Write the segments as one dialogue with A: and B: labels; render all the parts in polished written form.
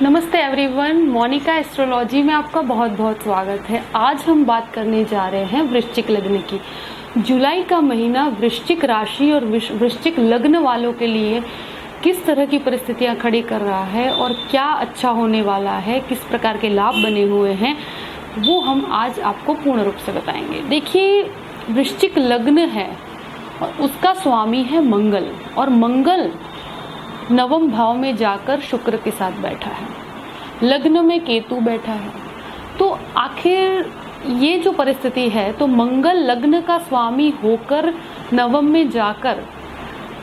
A: नमस्ते everyone, Monika astrology में आपका बहुत बहुत स्वागत है। आज हम बात करने जा रहे हैं वृश्चिक लग्न की। जुलाई का महीना वृश्चिक राशि और वृश्चिक लग्न वालों के लिए किस तरह की परिस्थितियां खड़ी कर रहा है और क्या अच्छा होने वाला है, किस प्रकार के लाभ बने हुए हैं, वो हम आज आपको पूर्ण रूप से बताएंगे। देखिए, वृश्चिक लग्न है और उसका स्वामी है मंगल, और मंगल नवम भाव में जाकर शुक्र के साथ बैठा है, लग्न में केतु बैठा है। तो आखिर ये जो परिस्थिति है, तो मंगल लग्न का स्वामी होकर नवम में जाकर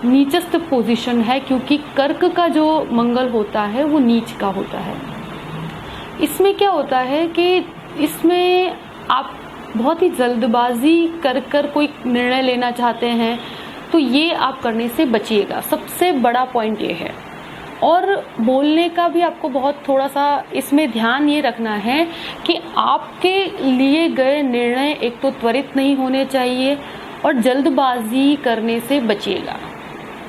A: नीचस्थ पोजीशन है, क्योंकि कर्क का जो मंगल होता है वो नीच का होता है। इसमें क्या होता है कि इसमें आप बहुत ही जल्दबाजी कर कोई निर्णय लेना चाहते हैं, तो ये आप करने से बचिएगा। सबसे बड़ा पॉइंट ये है। और बोलने का भी आपको बहुत थोड़ा सा इसमें ध्यान ये रखना है कि आपके लिए गए निर्णय एक तो त्वरित नहीं होने चाहिए और जल्दबाजी करने से बचिएगा।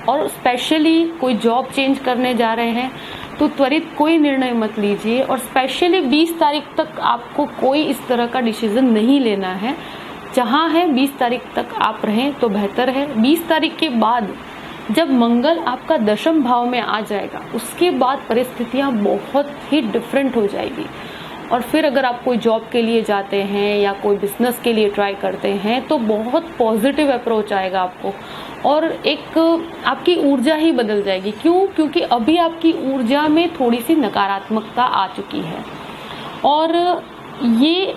A: और स्पेशली कोई जॉब चेंज करने जा रहे हैं तो त्वरित कोई निर्णय मत लीजिए, और स्पेशली 20 तारीख तक आपको कोई इस तरह का डिसीजन नहीं लेना है। जहां है 20 तारीख तक आप रहें तो बेहतर है। 20 तारीख के बाद जब मंगल आपका दशम भाव में आ जाएगा, उसके बाद परिस्थितियां बहुत ही डिफरेंट हो जाएगी। और फिर अगर आप कोई जॉब के लिए जाते हैं या कोई बिजनेस के लिए ट्राई करते हैं तो बहुत पॉजिटिव अप्रोच आएगा आपको, और एक आपकी ऊर्जा ही बदल जाएगी। क्यों? क्योंकि अभी आपकी ऊर्जा में थोड़ी सी नकारात्मकता आ चुकी है। और ये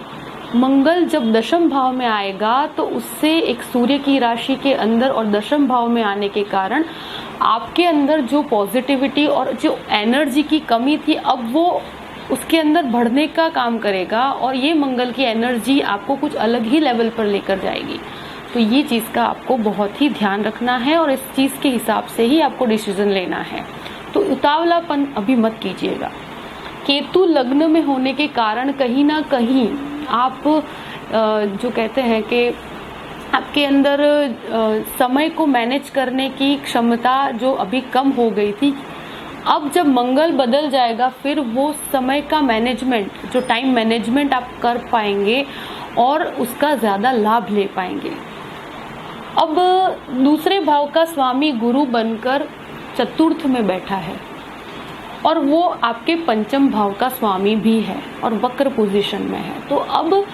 A: मंगल जब दशम भाव में आएगा तो उससे एक सूर्य की राशि के अंदर और दशम भाव में आने के कारण आपके अंदर जो पॉजिटिविटी और जो एनर्जी की कमी थी, अब वो उसके अंदर बढ़ने का काम करेगा, और ये मंगल की एनर्जी आपको कुछ अलग ही लेवल पर लेकर जाएगी। तो ये चीज़ का आपको बहुत ही ध्यान रखना है और इस चीज़ के हिसाब से ही आपको डिसीजन लेना है। तो उतावलापन अभी मत कीजिएगा। केतु लग्न में होने के कारण कहीं ना कहीं आप जो कहते हैं कि आपके अंदर समय को मैनेज करने की क्षमता जो अभी कम हो गई थी, अब जब मंगल बदल जाएगा फिर वो समय का मैनेजमेंट, जो टाइम मैनेजमेंट आप कर पाएंगे और उसका ज्यादा लाभ ले पाएंगे। अब दूसरे भाव का स्वामी गुरु बनकर चतुर्थ में बैठा है, और वो आपके पंचम भाव का स्वामी भी है और वक्र पोजीशन में है। तो अब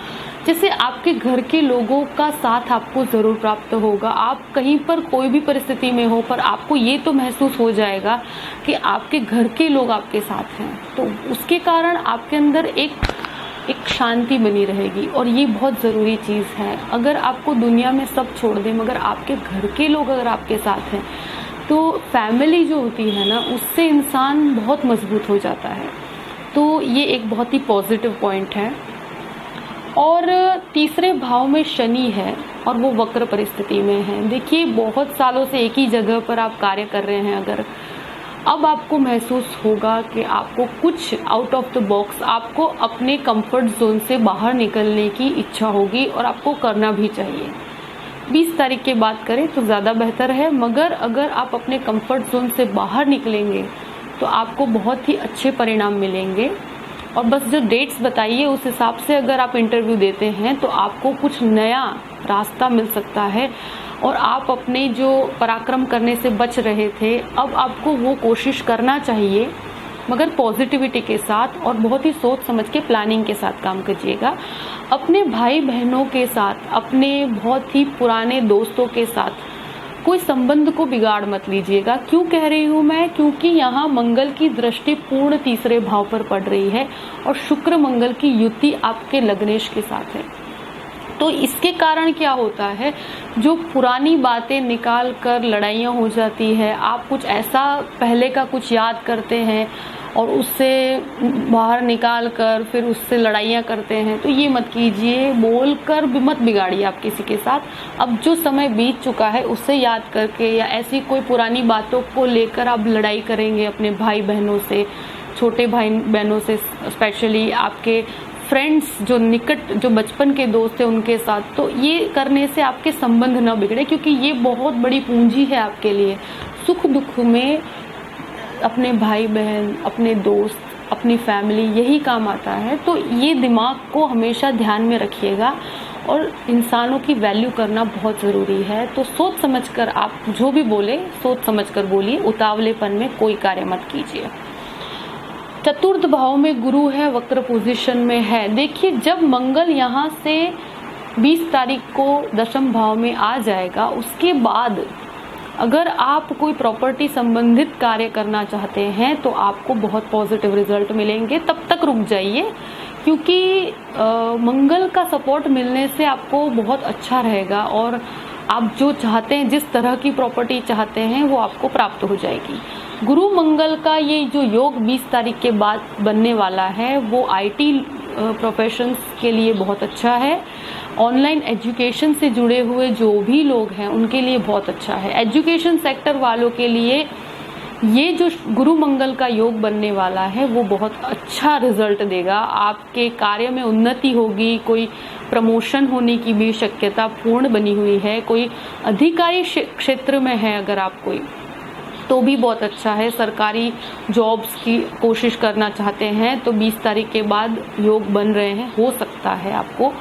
A: जैसे आपके घर के लोगों का साथ आपको जरूर प्राप्त होगा। आप कहीं पर कोई भी परिस्थिति में हो, पर आपको ये तो महसूस हो जाएगा कि आपके घर के लोग आपके साथ हैं, तो उसके कारण आपके अंदर एक शांति बनी रहेगी। और ये बहुत ज़रूरी चीज़ है। अगर आपको दुनिया में सब छोड़ दें, मगर आपके घर के लोग अगर आपके साथ हैं, तो फैमिली जो होती है ना, उससे इंसान बहुत मजबूत हो जाता है। तो ये एक बहुत ही पॉजिटिव पॉइंट है। और तीसरे भाव में शनि है और वो वक्र परिस्थिति में है। देखिए, बहुत सालों से एक ही जगह पर आप कार्य कर रहे हैं, अगर अब आपको महसूस होगा कि आपको कुछ आउट ऑफ द बॉक्स, आपको अपने कंफर्ट जोन से बाहर निकलने की इच्छा होगी और आपको करना भी चाहिए। 20 तारीख के बाद करें तो ज़्यादा बेहतर है, मगर अगर आप अपने कंफर्ट जोन से बाहर निकलेंगे तो आपको बहुत ही अच्छे परिणाम मिलेंगे। और बस जो डेट्स बताइए उस हिसाब से अगर आप इंटरव्यू देते हैं तो आपको कुछ नया रास्ता मिल सकता है, और आप अपने जो पराक्रम करने से बच रहे थे, अब आपको वो कोशिश करना चाहिए, मगर पॉजिटिविटी के साथ और बहुत ही सोच समझ के प्लानिंग के साथ काम कीजिएगा। अपने भाई बहनों के साथ, अपने बहुत ही पुराने दोस्तों के साथ कोई संबंध को बिगाड़ मत लीजिएगा। क्यों कह रही हूँ मैं? क्योंकि यहाँ मंगल की दृष्टि पूर्ण तीसरे भाव पर पड़ रही है और शुक्र मंगल की युति आपके लग्नेश के साथ है। तो इसके कारण क्या होता है, जो पुरानी बातें निकाल कर लड़ाइयाँ हो जाती है, आप कुछ ऐसा पहले का कुछ याद करते हैं और उससे बाहर निकाल कर फिर उससे लड़ाइयाँ करते हैं, तो ये मत कीजिए। बोल कर भी मत बिगाड़िए आप किसी के साथ। अब जो समय बीत चुका है उससे याद करके या ऐसी कोई पुरानी बातों को लेकर आप लड़ाई करेंगे अपने भाई बहनों से, छोटे भाई बहनों से, स्पेशली आपके फ्रेंड्स जो निकट, जो बचपन के दोस्त हैं उनके साथ, तो ये करने से आपके संबंध न बिगड़े, क्योंकि ये बहुत बड़ी पूंजी है आपके लिए। सुख दुख में अपने भाई बहन, अपने दोस्त, अपनी फैमिली, यही काम आता है। तो ये दिमाग को हमेशा ध्यान में रखिएगा और इंसानों की वैल्यू करना बहुत ज़रूरी है। तो सोच समझकर आप जो भी बोले सोच समझकर बोलिए, उतावलेपन में कोई कार्य मत कीजिए। चतुर्थ भाव में गुरु है, वक्र पोजीशन में है। देखिए जब मंगल यहाँ से 20 तारीख को दशम भाव में आ जाएगा, उसके बाद अगर आप कोई प्रॉपर्टी संबंधित कार्य करना चाहते हैं तो आपको बहुत पॉजिटिव रिजल्ट मिलेंगे। तब तक रुक जाइए, क्योंकि मंगल का सपोर्ट मिलने से आपको बहुत अच्छा रहेगा और आप जो चाहते हैं, जिस तरह की प्रॉपर्टी चाहते हैं, वो आपको प्राप्त हो जाएगी। गुरु मंगल का ये जो योग 20 तारीख के बाद बनने वाला है, वो IT प्रोफेशंस के लिए बहुत अच्छा है। ऑनलाइन एजुकेशन से जुड़े हुए जो भी लोग हैं उनके लिए बहुत अच्छा है। एजुकेशन सेक्टर वालों के लिए ये जो गुरु मंगल का योग बनने वाला है वो बहुत अच्छा रिजल्ट देगा। आपके कार्य में उन्नति होगी, कोई प्रमोशन होने की भी शक्यता पूर्ण बनी हुई है। कोई अधिकारी क्षेत्र में है अगर आप कोई, तो भी बहुत अच्छा है। सरकारी जॉब्स की कोशिश करना चाहते हैं तो 20 तारीख के बाद योग बन रहे हैं, हो सकता है आपको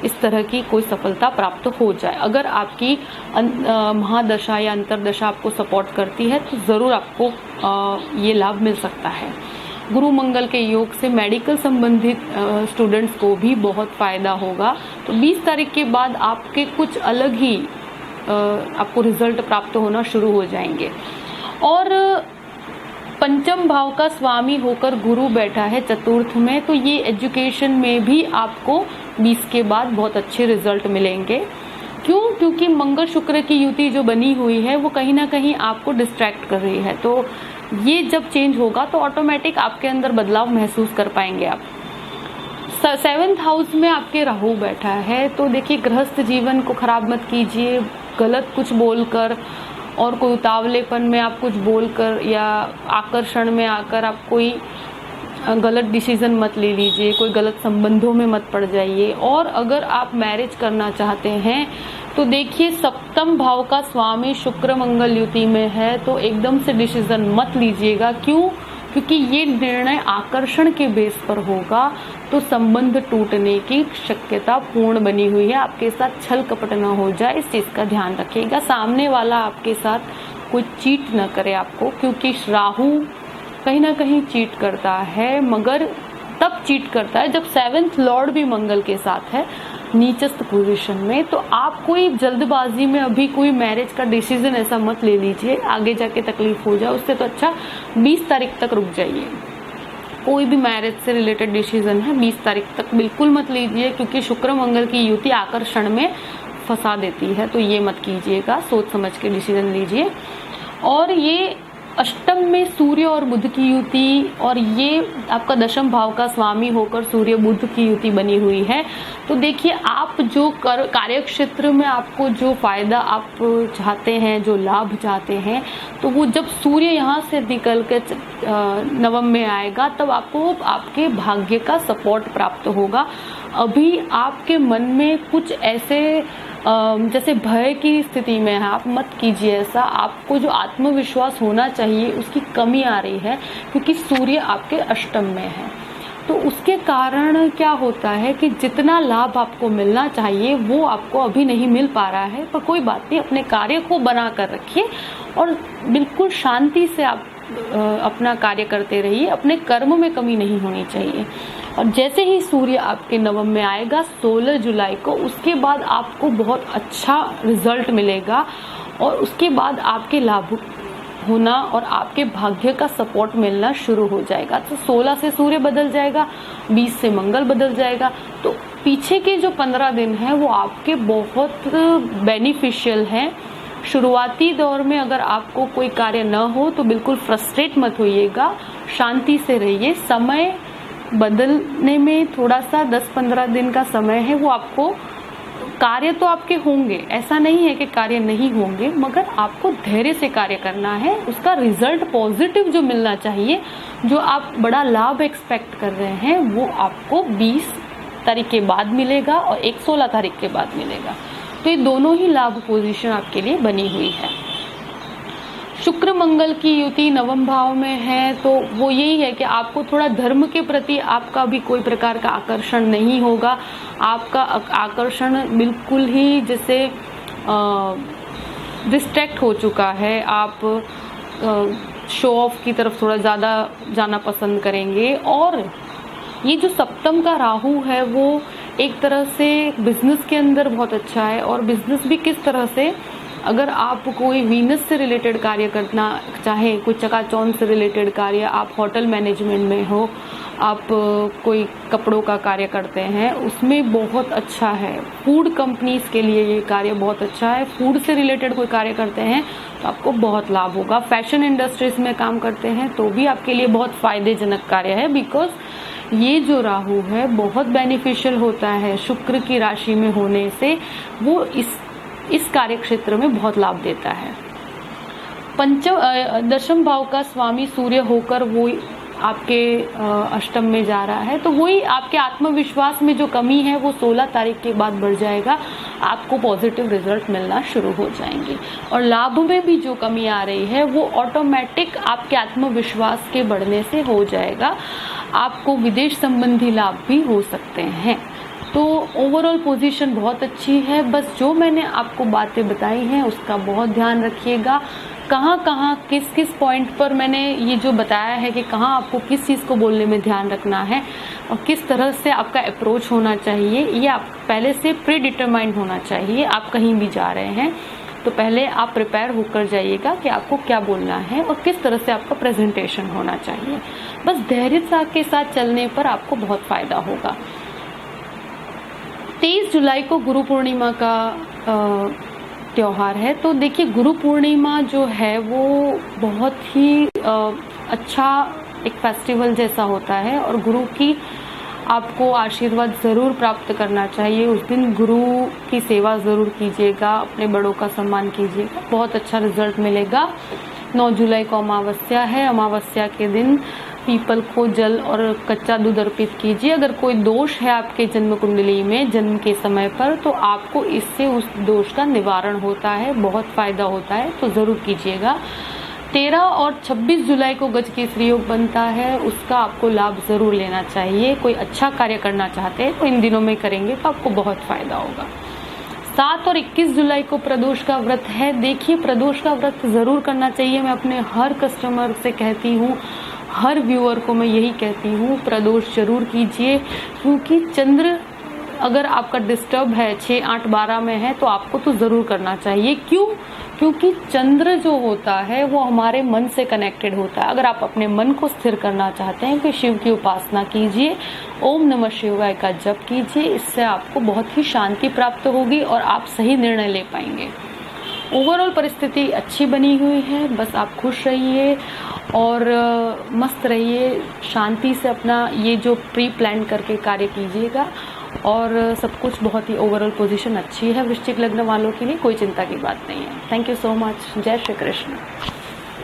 A: इस तरह की कोई सफलता प्राप्त हो जाए। अगर आपकी महादशा या अंतरदशा आपको सपोर्ट करती है तो ज़रूर आपको ये लाभ मिल सकता है। गुरु मंगल के योग से मेडिकल संबंधित स्टूडेंट्स को भी बहुत फ़ायदा होगा। तो 20 तारीख के बाद आपके कुछ अलग ही आपको रिजल्ट प्राप्त होना शुरू हो जाएंगे। और पंचम भाव का स्वामी होकर गुरु बैठा है चतुर्थ में, तो ये एजुकेशन में भी आपको 20 के बाद बहुत अच्छे रिजल्ट मिलेंगे। क्यों? क्योंकि मंगल शुक्र की युति जो बनी हुई है वो कहीं ना कहीं आपको डिस्ट्रैक्ट कर रही है। तो ये जब चेंज होगा तो ऑटोमेटिक आपके अंदर बदलाव महसूस कर पाएंगे आप। 7th हाउस में आपके राहु बैठा है, तो देखिए गृहस्थ जीवन को खराब मत कीजिए। गलत कुछ बोलकर और कोई उतावलेपन में आप कुछ बोलकर या आकर्षण में आकर आप कोई गलत डिसीजन मत ले लीजिए, कोई गलत संबंधों में मत पड़ जाइए। और अगर आप मैरिज करना चाहते हैं तो देखिए 7th भाव का स्वामी शुक्र मंगल युति में है, तो एकदम से डिसीजन मत लीजिएगा। क्यों? क्योंकि ये निर्णय आकर्षण के बेस पर होगा, तो संबंध टूटने की शक्यता पूर्ण बनी हुई है। आपके साथ छल कपट न हो जाए, इस चीज का ध्यान रखिएगा। सामने वाला आपके साथ कोई चीट न करे आपको, क्योंकि राहु कहीं ना कहीं चीट करता है, मगर तब चीट करता है जब 7th लॉर्ड भी मंगल के साथ है नीचस्थ पोजीशन में। तो आप कोई जल्दबाजी में अभी कोई मैरिज का डिसीजन ऐसा मत ले लीजिए, आगे जाके तकलीफ हो जाए। उससे तो अच्छा 20 तारीख तक रुक जाइए। कोई भी मैरिज से रिलेटेड डिसीजन है 20 तारीख तक बिल्कुल मत लीजिए, क्योंकि शुक्र मंगल की युति आकर्षण में फंसा देती है। तो ये मत कीजिएगा, सोच समझ के डिसीजन लीजिए। और ये अष्टम में सूर्य और बुध की युति, और ये आपका दशम भाव का स्वामी होकर सूर्य बुध की युति बनी हुई है। तो देखिए आप जो कार्य क्षेत्र में आपको जो फायदा आप चाहते हैं, जो लाभ चाहते हैं, तो वो जब सूर्य यहाँ से निकल के नवम में आएगा तब आपको आपके भाग्य का सपोर्ट प्राप्त होगा। अभी आपके मन में कुछ ऐसे जैसे भय की स्थिति में है, आप मत कीजिए ऐसा। आपको जो आत्मविश्वास होना चाहिए उसकी कमी आ रही है, क्योंकि सूर्य आपके अष्टम में है। तो उसके कारण क्या होता है कि जितना लाभ आपको मिलना चाहिए वो आपको अभी नहीं मिल पा रहा है। पर कोई बात नहीं, अपने कार्य को बना कर रखिए और बिल्कुल शांति से आप अपना कार्य करते रहिए। अपने कर्म में कमी नहीं होनी चाहिए। और जैसे ही सूर्य आपके नवम में आएगा 16 जुलाई को, उसके बाद आपको बहुत अच्छा रिजल्ट मिलेगा और उसके बाद आपके लाभ होना और आपके भाग्य का सपोर्ट मिलना शुरू हो जाएगा। तो 16 से सूर्य बदल जाएगा, 20 से मंगल बदल जाएगा। तो पीछे के जो 15 दिन हैं वो आपके बहुत बेनिफिशियल हैं। शुरुआती दौर में अगर आपको कोई कार्य न हो तो बिल्कुल फ्रस्ट्रेट मत होइएगा, शांति से रहिए। समय बदलने में थोड़ा सा 10-15 दिन का समय है, वो आपको कार्य तो आपके होंगे, ऐसा नहीं है कि कार्य नहीं होंगे, मगर आपको धैर्य से कार्य करना है। उसका रिजल्ट पॉजिटिव जो मिलना चाहिए, जो आप बड़ा लाभ एक्सपेक्ट कर रहे हैं, वो आपको 20 तारीख के बाद मिलेगा और 16 तारीख के बाद मिलेगा। तो ये दोनों ही लाभ पोजीशन आपके लिए बनी हुई है। शुक्र मंगल की युति नवम भाव में है, तो वो यही है कि आपको थोड़ा धर्म के प्रति आपका भी कोई प्रकार का आकर्षण नहीं होगा। आपका आकर्षण बिल्कुल ही जैसे डिस्ट्रैक्ट हो चुका है। आप शो ऑफ की तरफ थोड़ा ज़्यादा जाना पसंद करेंगे। और ये जो सप्तम का राहु है वो एक तरह से बिजनेस के अंदर बहुत अच्छा है। और बिजनेस भी किस तरह से, अगर आप कोई वीनस से रिलेटेड कार्य करना चाहें, कोई चकाचौंध से रिलेटेड कार्य, आप होटल मैनेजमेंट में हो, आप कोई कपड़ों का कार्य करते हैं, उसमें बहुत अच्छा है। फूड कंपनीज के लिए ये कार्य बहुत अच्छा है। फूड से रिलेटेड कोई कार्य करते हैं तो आपको बहुत लाभ होगा। फैशन इंडस्ट्रीज में काम करते हैं तो भी आपके लिए बहुत फायदेजनक कार्य है, बिकॉज ये जो राहु है बहुत बेनिफिशियल होता है। शुक्र की राशि में होने से वो इस कार्य क्षेत्र में बहुत लाभ देता है। दशम भाव का स्वामी सूर्य होकर वो आपके अष्टम में जा रहा है, तो वही आपके आत्मविश्वास में जो कमी है वो 16 तारीख के बाद बढ़ जाएगा। आपको पॉजिटिव रिजल्ट मिलना शुरू हो जाएंगे। और लाभ में भी जो कमी आ रही है वो ऑटोमेटिक आपके आत्मविश्वास के बढ़ने से हो जाएगा। आपको विदेश संबंधी लाभ भी हो सकते हैं। तो ओवरऑल पोजीशन बहुत अच्छी है। बस जो मैंने आपको बातें बताई हैं उसका बहुत ध्यान रखिएगा। कहाँ किस किस पॉइंट पर मैंने ये जो बताया है कि कहाँ आपको किस चीज़ को बोलने में ध्यान रखना है और किस तरह से आपका अप्रोच होना चाहिए, ये आप पहले से प्री डिटरमाइंड होना चाहिए। आप कहीं भी जा रहे हैं तो पहले आप प्रिपेयर होकर जाइएगा कि आपको क्या बोलना है और किस तरह से आपका प्रेजेंटेशन होना चाहिए। बस धैर्य के साथ चलने पर आपको बहुत फायदा होगा। 23 जुलाई को गुरु पूर्णिमा का त्योहार है। तो देखिए, गुरु पूर्णिमा जो है वो बहुत ही अच्छा एक फेस्टिवल जैसा होता है और गुरु की आपको आशीर्वाद ज़रूर प्राप्त करना चाहिए। उस दिन गुरु की सेवा ज़रूर कीजिएगा, अपने बड़ों का सम्मान कीजिएगा, बहुत अच्छा रिजल्ट मिलेगा। 9 जुलाई को अमावस्या है। अमावस्या के दिन पीपल को जल और कच्चा दूध अर्पित कीजिए। अगर कोई दोष है आपके जन्म कुंडली में जन्म के समय पर, तो आपको इससे उस दोष का निवारण होता है, बहुत फायदा होता है, तो ज़रूर कीजिएगा। 13 और 26 जुलाई को गज केसरी योग बनता है, उसका आपको लाभ ज़रूर लेना चाहिए। कोई अच्छा कार्य करना चाहते हैं तो इन दिनों में करेंगे तो आपको बहुत फायदा होगा। 7 और 21 जुलाई को प्रदोष का व्रत है। देखिए, प्रदोष का व्रत ज़रूर करना चाहिए। मैं अपने हर कस्टमर से कहती हूँ, हर व्यूअर को मैं यही कहती हूँ, प्रदोष जरूर कीजिए। क्योंकि चंद्र अगर आपका डिस्टर्ब है 6, 8, 12 में है तो आपको तो ज़रूर करना चाहिए। क्यों? क्योंकि चंद्र जो होता है वो हमारे मन से कनेक्टेड होता है। अगर आप अपने मन को स्थिर करना चाहते हैं तो शिव की उपासना कीजिए, ओम नमः शिवाय का जप कीजिए। इससे आपको बहुत ही शांति प्राप्त होगी और आप सही निर्णय ले पाएंगे। ओवरऑल परिस्थिति अच्छी बनी हुई है। बस आप खुश रहिए और मस्त रहिए, शांति से अपना ये जो प्री प्लान करके कार्य कीजिएगा और सब कुछ बहुत ही ओवरऑल पोजीशन अच्छी है। वृश्चिक लग्न वालों के लिए कोई चिंता की बात नहीं है। Thank you so much. जय श्री कृष्ण।